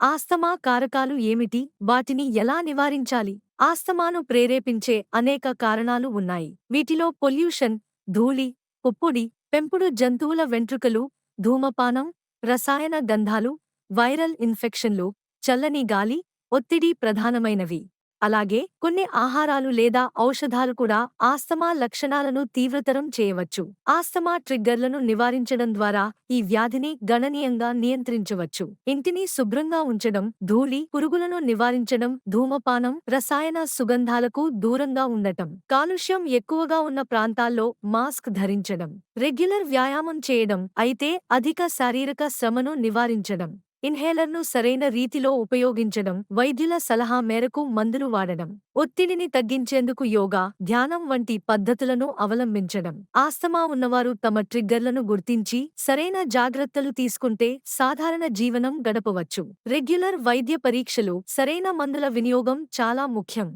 Asthma కారకాలు ఏమిటి? వాటిని ఎలా నివారించాలి? ఆస్తమాను ప్రేరేపించే అనేక కారణాలు ఉన్నాయి. వీటిలో పొల్యూషన్, ధూళి, పుప్పొడి, పెంపుడు జంతువుల వెంట్రుకలు, ధూమపానం, రసాయన గంధాలు, వైరల్ ఇన్ఫెక్షన్లు, చల్లని గాలి, ఒత్తిడి ప్రధానమైనవి. అలాగే కొన్ని ఆహారాలు లేదా ఔషధాలు కూడా ఆస్తమా లక్షణాలను తీవ్రతరం చేయవచ్చు. ఆస్తమా ట్రిగ్గర్లను నివారించడం ద్వారా ఈ వ్యాధిని గణనీయంగా నియంత్రించవచ్చు. ఇంటిని శుభ్రంగా ఉంచడం, ధూళి, పురుగులను నివారించడం, ధూమపానం, రసాయన సుగంధాలకు దూరంగా ఉండటం, కాలుష్యం ఎక్కువగా ఉన్న ప్రాంతాల్లో మాస్క్ ధరించడం, రెగ్యులర్ వ్యాయామం చేయడం, అయితే అధిక శారీరక శ్రమను నివారించడం, ఇన్హేలర్ను సరైన రీతిలో ఉపయోగించడం, వైద్యుల సలహా మేరకు మందులు వాడడం, ఒత్తిడిని తగ్గించేందుకు యోగా, ధ్యానం వంటి పద్ధతులను అవలంబించడం. ఆస్తమా ఉన్నవారు తమ ట్రిగ్గర్లను గుర్తించి సరైన జాగ్రత్తలు తీసుకుంటే సాధారణ జీవనం గడపవచ్చు. రెగ్యులర్ వైద్య పరీక్షలు, సరైన మందుల వినియోగం చాలా ముఖ్యం.